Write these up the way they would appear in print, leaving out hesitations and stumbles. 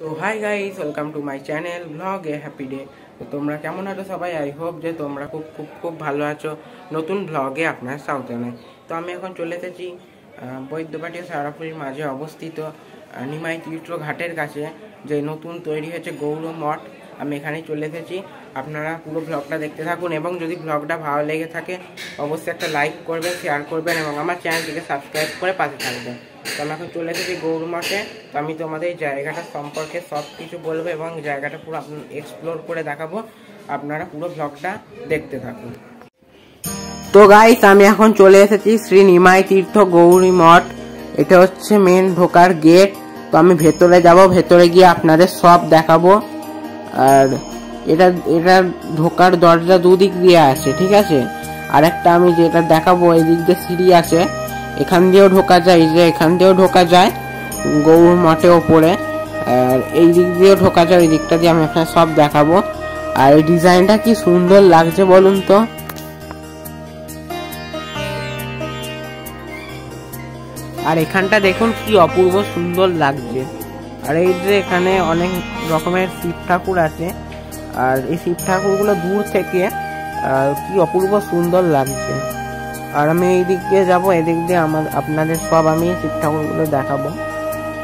তো hi guys, welcome to my channel blog A happy day. তো তোমরা কেমন আছো সবাই? আই হোপ যে তোমরা খুব খুব খুব ভালো আছো নতুন ব্লগে আপনার সাথে। তো আমি এখন চলে এসেছি বৈদ্যবাটি সারাপুরির মাঝে অবস্থিত নিমাই তীর্থ ঘাটের কাছে, যে নতুন তৈরি হয়েছে গৌর মঠ। আমি এখানেই চলে এসেছি। আপনারা পুরো ব্লগটা দেখতে থাকুন এবং যদি ব্লগটা ভালো লেগে থাকে অবশ্যই একটা লাইক করবেন, শেয়ার করবেন এবং আমার চ্যানেলটিকে সাবস্ক্রাইব করে পাশে থাকবেন। তো আমি এখন চলে এসেছি গৌর মঠে। তো আমি তোমাদের এই জায়গাটা সম্পর্কে সব কিছু বলবো এবং জায়গাটা পুরো এক্সপ্লোর করে দেখাবো। আপনারা পুরো ব্লগটা দেখতে থাকুন। তো গাইস, আমি এখন চলে এসেছি শ্রী নিমাই তীর্থ গৌরী মঠ। এটা হচ্ছে মেন ঢোকার গেট। তো আমি ভেতরে যাব, ভেতরে গিয়ে আপনাদের সব দেখাবো। আর এটা ঢোকার দরজা দুদিক দিয়ে আছে, ঠিক আছে। আর একটা আমি যেটা দেখাবো, এই দিক দিয়ে সিঁড়ি আছে, এখান দিয়েও ঢোকা যায়, যে এখান দিয়েও ঢোকা যায় গৌর মঠে ওপরে। আর এই দিক দিয়েও ঢোকা যায়, ওই দিকটা দিয়ে আমি আপনাদের সব দেখাবো। আর এই ডিজাইনটা কি সুন্দর লাগছে বলুন তো। আর এখানটা দেখুন কি অপূর্ব সুন্দর লাগছে। আর এই যে এখানে অনেক রকমের শিব ঠাকুর আছে, আর এই শিব ঠাকুরগুলো দূর থেকে কি অপূর্ব সুন্দর লাগছে। আর আমি এই দিক দিয়ে যাবো, এদিক দিয়ে আপনাদের সব আমি শিব ঠাকুরগুলো দেখাবো।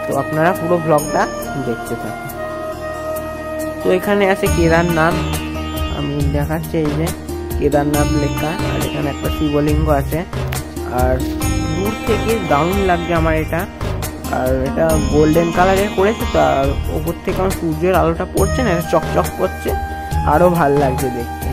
তো আপনারা পুরো ব্লগটা দেখতে থাকুন। তো এখানে আছে কেদারনাথ, আমি দেখাচ্ছি, এই যে কেদারনাথ লেখা। আর এখানে একটা শিবলিঙ্গ আছে। আর দূর থেকে দারুণ লাগছে আমার এটা। আর এটা গোল্ডেন কালারের করেছে, তো আর ওপর থেকে আমার সূর্যের আলোটা পড়ছে না, এটা চকচক করছে, আরো ভাল লাগছে দেখতে।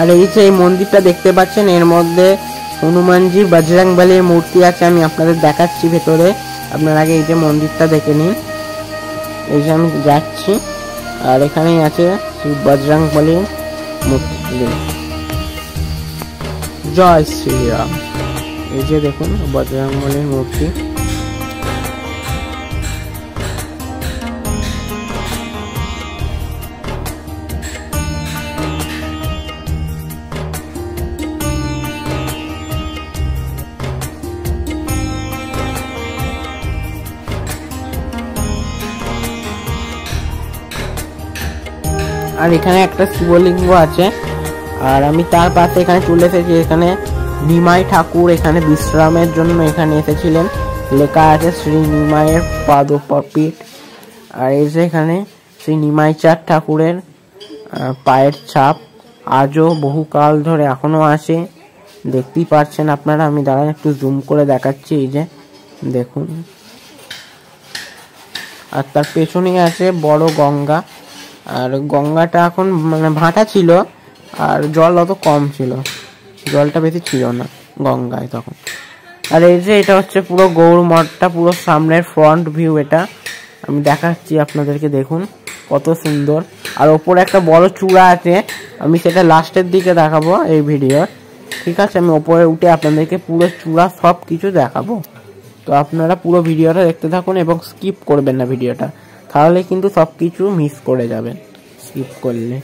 আর এই যে এই মন্দিরটা দেখতে পাচ্ছেন, এর মধ্যে হনুমানজি বজরংবলীর মূর্তি আছে। আমি আপনাদের দেখাচ্ছি ভেতরে, আপনার আগে এই যে মন্দিরটা দেখে নিন। এই যে আমি যাচ্ছি, আর এখানেই আছে শ্রী বজরংবলীর মূর্তি। জয় শ্রীরাম। এই যে দেখুন বজরংবলীর মূর্তি। আর এখানে একটা শিবলিঙ্গ আছে। আর আমি তার পাশে এখানে চলে এসেছি, এখানে নিমাই ঠাকুর এখানে বিশ্রামের জন্য এখানে এসেছিলেন, লেখা আছে শ্রী নিমাইয়ের পাদপীঠ। আর এই যে এখানে শ্রী নিমাই চাঁদ ঠাকুরের পায়ের ছাপ আজও বহুকাল ধরে এখনো আছে, দেখতেই পাচ্ছেন আপনারা। আমি দাঁড়ান একটু জুম করে দেখাচ্ছি, এই যে দেখুন। আর তার পেছনে আছে বড় গঙ্গা। আর গঙ্গাটা এখন মানে ভাটা ছিল, আর জল অত কম ছিল, জলটা বেশি ছিল না গঙ্গায় তখন। আর এই যে এটা হচ্ছে পুরো গৌর মঠটা, পুরো সামনের ফ্রন্ট ভিউ এটা আমি দেখাচ্ছি আপনাদেরকে, দেখুন কত সুন্দর। আর ওপরে একটা বড় চূড়া আছে, আমি সেটা লাস্টের দিকে দেখাবো এই ভিডিওর, ঠিক আছে। আমি ওপরে উঠে আপনাদেরকে পুরো চূড়া সব কিছু দেখাবো। তো আপনারা পুরো ভিডিওটা দেখতে থাকুন এবং স্কিপ করবেন না ভিডিওটা, তাহলে কিন্তু সব কিছু মিস করে যাবেন স্কিপ করলে।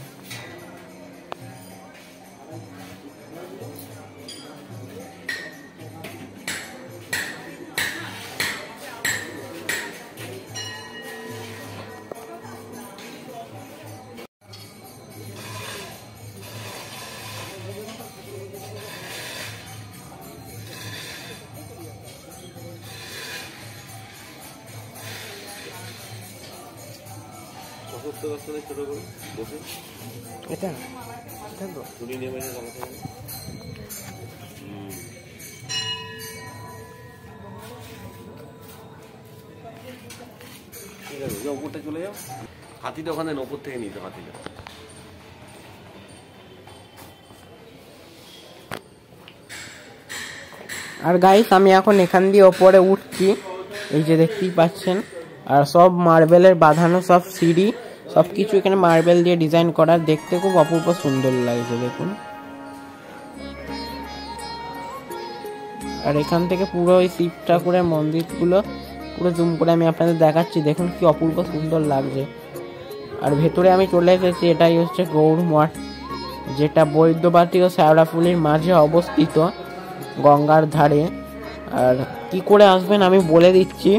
করতে পারছো না ছোট করে বসে? এটা দেখো ছুরি নেমে চালাতে হবে। ঠিক আছে, যাও উপরটা চলে যাও। হাতিটা ওখানে ওপর থেকে নিতে হাতিটা। আর গাইস আমি এখন এখান দিয়ে ওপরে উঠছি, এই যে দেখতেই পাচ্ছেন। আর সব মার্বেলের বাঁধানো সব সিঁড়ি, সব কিছু এখানে মার্বেল দিয়ে ডিজাইন করা, দেখতে খুব অপূর্ব সুন্দর লাগছে দেখুন। আর এখান থেকে পুরো ওই শিব ঠাকুরের মন্দিরগুলো পুরো জুম করে আমি আপনাদের দেখাচ্ছি, দেখুন কি অপূর্ব সুন্দর লাগছে। আর ভেতরে আমি চলে এসেছি, এটাই হচ্ছে গৌর মঠ, যেটা বৈদ্যবাটী ও শ্যাওড়াফুলির মাঝে অবস্থিত, গঙ্গার ধারে। আর কি করে আসবেন আমি বলে দিচ্ছি,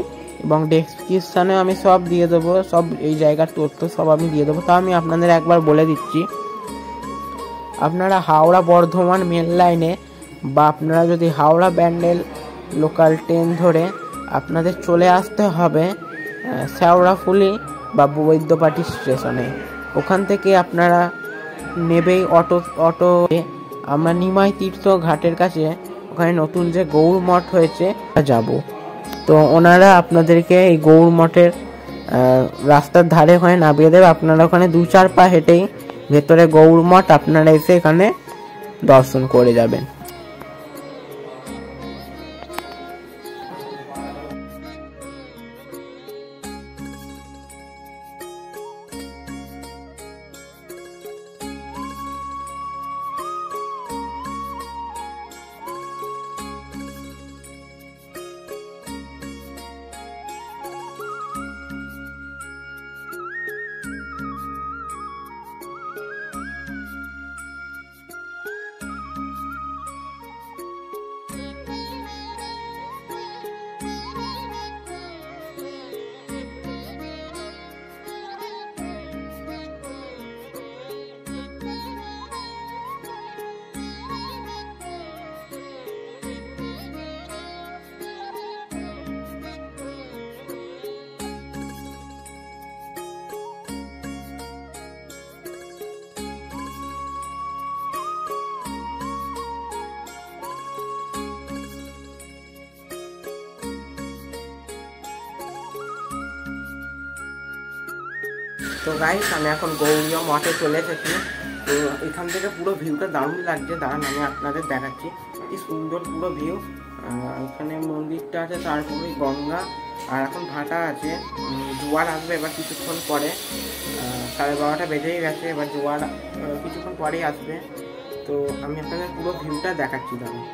এবং ডেসক্রিপশানে আমি সব দিয়ে দেবো, সব এই জায়গার তথ্য সব আমি দিয়ে দেবো। তা আমি আপনাদের একবার বলে দিচ্ছি, আপনারা হাওড়া বর্ধমান মেন লাইনে বা আপনারা যদি হাওড়া ব্যান্ডেল লোকাল ট্রেন ধরে আপনাদের চলে আসতে হবে শ্যাওড়াফুলি বা বৈদ্যবাটী স্টেশনে। ওখান থেকে আপনারা নেবেই অটো আমরা নিমাই তীর্থ ঘাটের কাছে, ওখানে নতুন যে গৌর মঠ হয়েছে যাব। তো ওনারা আপনাদেরকে এই গৌর মঠের রাস্তার ধারে ওখানে নামিয়ে দেবে। আপনারা ওখানে 2-4 পা হেঁটেই ভেতরে গৌর মঠ, আপনারা এসে এখানে দর্শন করে যাবেন। তো গাইস আমি এখন গৌরীয় মঠে চলে এসেছি। তো এখান থেকে পুরো ভিউটা দারুণ লাগছে, দাঁড়ান আমি আপনাদের দেখাচ্ছি কি সুন্দর পুরো ভিউ। এখানে মন্দিরটা আছে, তারপরে গঙ্গা, আর এখন ভাটা আছে, জোয়ার আসবে এবার কিছুক্ষণ পরে, 12:30 বেজেই গেছে, এবার জোয়ার কিছুক্ষণ পরেই আসবে। তো আমি আপনাদের পুরো ভিউটা দেখাচ্ছি দাঁড়ান।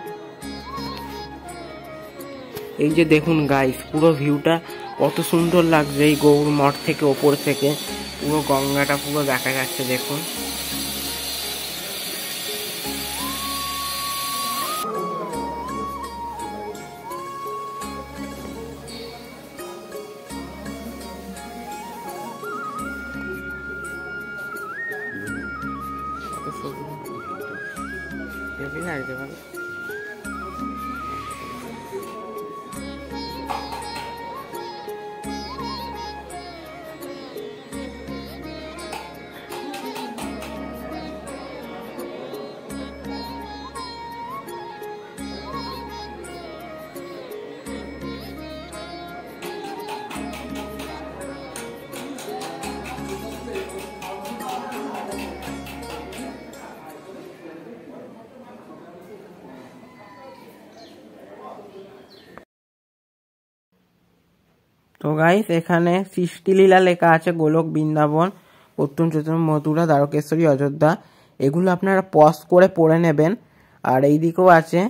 এই যে দেখুন গাইস পুরো ভিউটা কত সুন্দর লাগছে, এই গৌর মঠ থেকে ওপর থেকে পুরো গঙ্গাটা পুরো দেখা যাচ্ছে দেখুন। তো গাইস এখানে সৃষ্টিলীলা লেখা আছে, গোলক, বৃন্দাবন, উত্তম চতুর, মথুরা, দ্বারকেশ্বরী, অযোধ্যা, এগুলো আপনারা পজ করে পড়ে নেবেন। আর এই দিকেও আছে,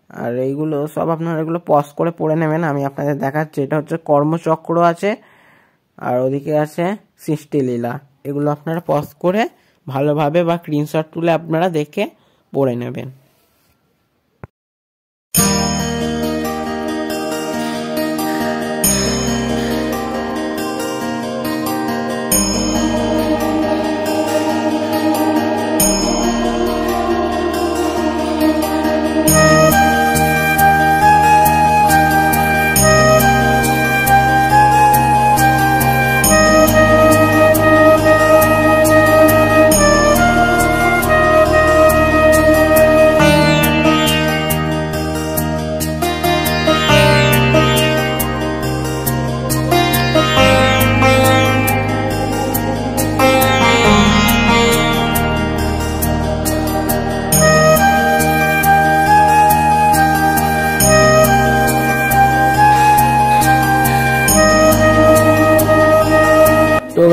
আর এইগুলো সব আপনারা এগুলো পজ করে পড়ে নেবেন। আমি আপনাদের দেখাচ্ছি, এটা হচ্ছে কর্মচক্র আছে, আর ওদিকে আছে সৃষ্টিলীলা। এগুলো আপনারা পজ করে ভালোভাবে বা স্ক্রিনশট তুলে আপনারা দেখে পড়ে নেবেন।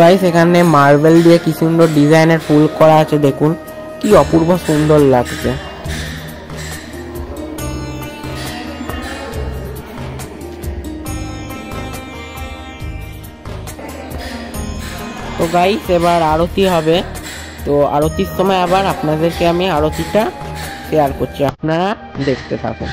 গাইস এখানে মার্বেল দিয়ে কি সুন্দর ডিজাইনের ফুল করা আছে, দেখুন কি অপূর্ব সুন্দর লাগছে। তো গাইস এবার আরতি হবে, তো আরতির সময় আবার আপনাদেরকে আমি আরতিটা শেয়ার করছি, আপনারা দেখতে থাকুন।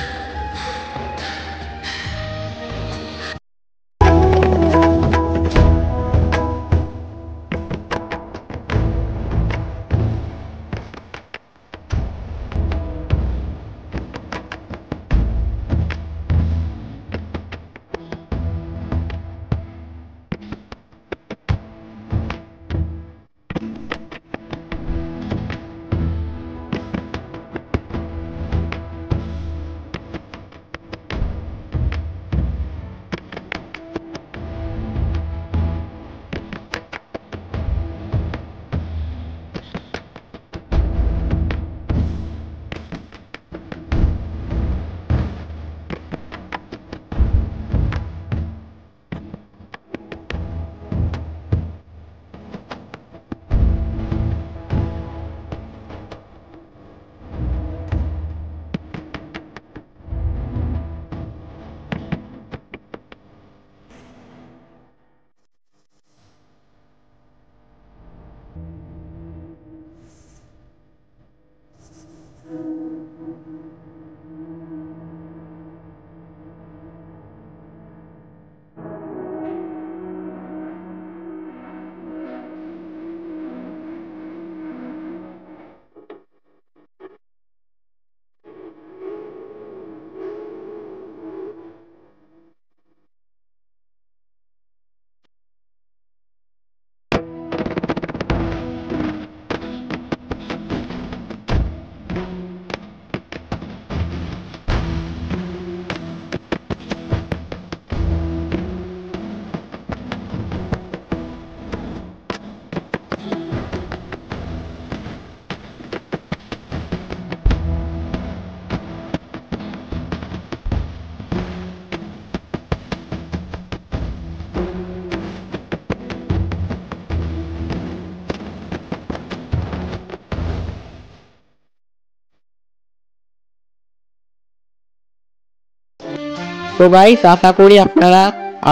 তো গাইস আশা করি আপনারা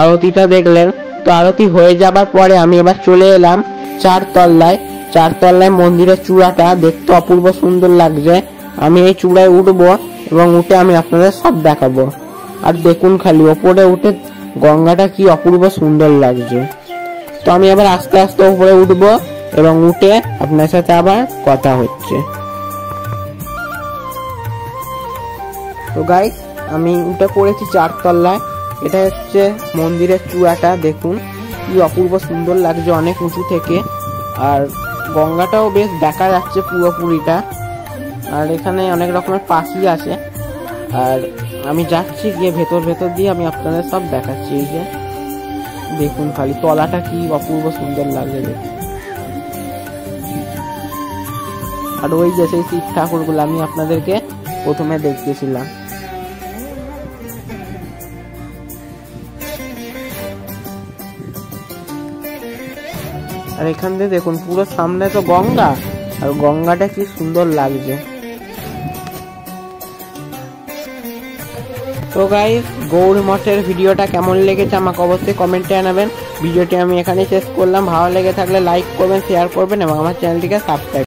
আরতিটা দেখলেন। তো আরতি হয়ে যাবার পরে আমি এবার চলে এলাম চারতলায় মন্দিরের চূড়াটা দেখতে অপূর্ব সুন্দর লাগছে। আমি এই চূড়ায় উঠবো এবং উঠে আমি আপনাদের সব দেখাবো। আর দেখুন খালি ওপরে উঠে গঙ্গাটা কি অপূর্ব সুন্দর লাগছে। তো আমি আবার আস্তে আস্তে উপরে উঠবো এবং উঠে আপনার সাথে আবার কথা হচ্ছে। তো গাইস আমি উঠে পড়েছি চারতলায়, এটা হচ্ছে মন্দিরের চূড়াটা, দেখুন কি অপূর্ব সুন্দর লাগছে অনেক উঁচু থেকে। আর গঙ্গাটাও বেশ দেখা যাচ্ছে পুরোপুরিটা। আর এখানে অনেক রকমের পাখি আছে। আর আমি যাচ্ছি গিয়ে ভেতর দিয়ে আমি আপনাদের সব দেখাচ্ছি। এই যে দেখুন খালি তলাটা কি অপূর্ব সুন্দর লাগছে দেখুন। আর ওই যে সেই শিব ঠাকুরগুলো আমি আপনাদেরকে প্রথমে দেখতেছিলাম। আর এখান থেকে দেখুন পুরো সামনে তো গঙ্গা, আর গঙ্গাটা কি সুন্দর লাগছে। তো গাইস গৌড় মঠের ভিডিওটা কেমন লেগেছে আমাকে অবশ্যই কমেন্টে জানাবেন। ভিডিওটি আমি এখানে শেষ করলাম। ভালো লেগে থাকলে লাইক করবেন, শেয়ার করবেন এবং আমার চ্যানেলটিকে সাবস্ক্রাইব